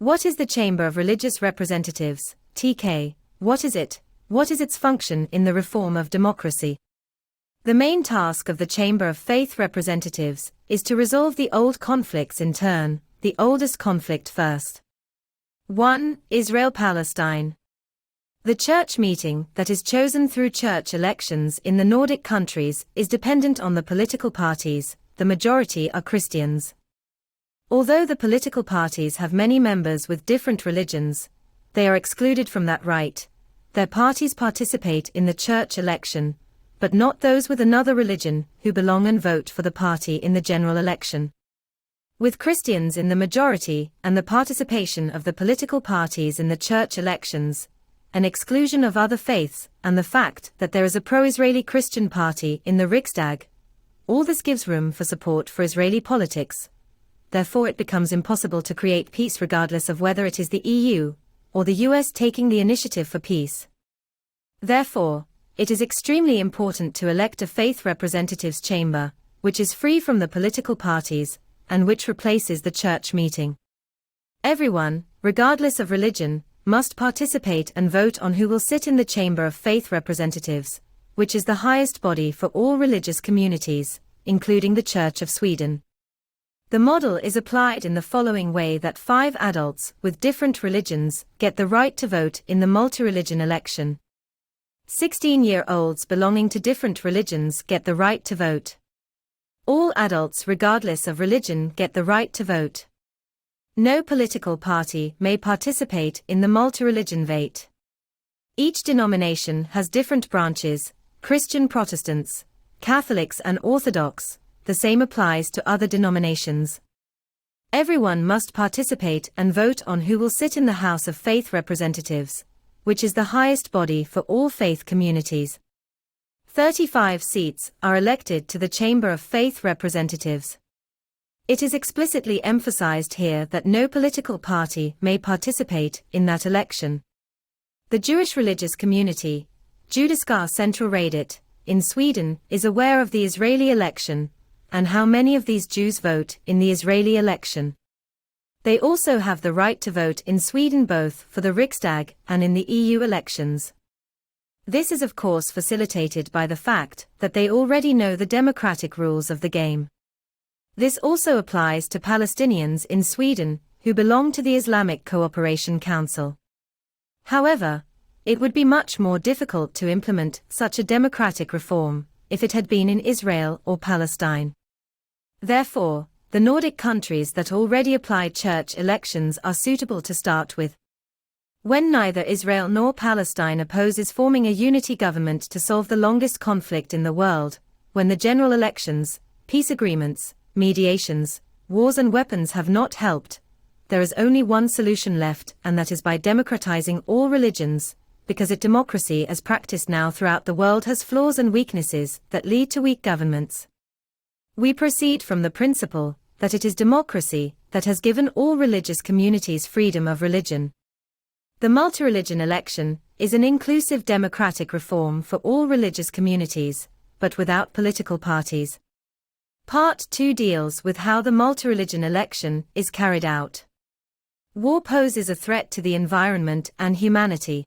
What is the Chamber of Religious Representatives, TK? What is it? What is its function in the reform of democracy? The main task of the Chamber of Faith Representatives is to resolve the old conflicts in turn, the oldest conflict first. 1. Israel-Palestine. The church meeting that is chosen through church elections in the Nordic countries is dependent on the political parties. The majority are Christians. Although the political parties have many members with different religions, they are excluded from that right. Their parties participate in the church election, but not those with another religion who belong and vote for the party in the general election. With Christians in the majority and the participation of the political parties in the church elections, an exclusion of other faiths, and the fact that there is a pro-Israeli Christian party in the Riksdag, all this gives room for support for Israeli politics. Therefore it becomes impossible to create peace regardless of whether it is the EU or the US taking the initiative for peace. Therefore, it is extremely important to elect a faith representatives chamber, which is free from the political parties, and which replaces the church meeting. Everyone, regardless of religion, must participate and vote on who will sit in the Chamber of Faith Representatives, which is the highest body for all religious communities, including the Church of Sweden. The model is applied in the following way: that 5 adults with different religions get the right to vote in the multi-religion election. 16-year-olds belonging to different religions get the right to vote. All adults regardless of religion get the right to vote. No political party may participate in the multi-religion vote. Each denomination has different branches: Christian Protestants, Catholics and Orthodox. The same applies to other denominations. Everyone must participate and vote on who will sit in the House of Faith Representatives, which is the highest body for all faith communities. 35 seats are elected to the Chamber of Faith Representatives. It is explicitly emphasized here that no political party may participate in that election. The Jewish religious community, Judiska Centralrådet, in Sweden, is aware of the Israeli election, and how many of these Jews vote in the Israeli election. They also have the right to vote in Sweden both for the Riksdag and in the EU elections. This is of course facilitated by the fact that they already know the democratic rules of the game. This also applies to Palestinians in Sweden, who belong to the Islamic Cooperation Council. However, it would be much more difficult to implement such a democratic reform if it had been in Israel or Palestine. Therefore, the Nordic countries that already apply church elections are suitable to start with. When neither Israel nor Palestine opposes forming a unity government to solve the longest conflict in the world, when the general elections, peace agreements, mediations, wars and weapons have not helped, there is only one solution left, and that is by democratizing all religions, because democracy as practiced now throughout the world has flaws and weaknesses that lead to weak governments. We proceed from the principle that it is democracy that has given all religious communities freedom of religion. The multi-religion election is an inclusive democratic reform for all religious communities, but without political parties. Part 2 deals with how the multi-religion election is carried out. War poses a threat to the environment and humanity.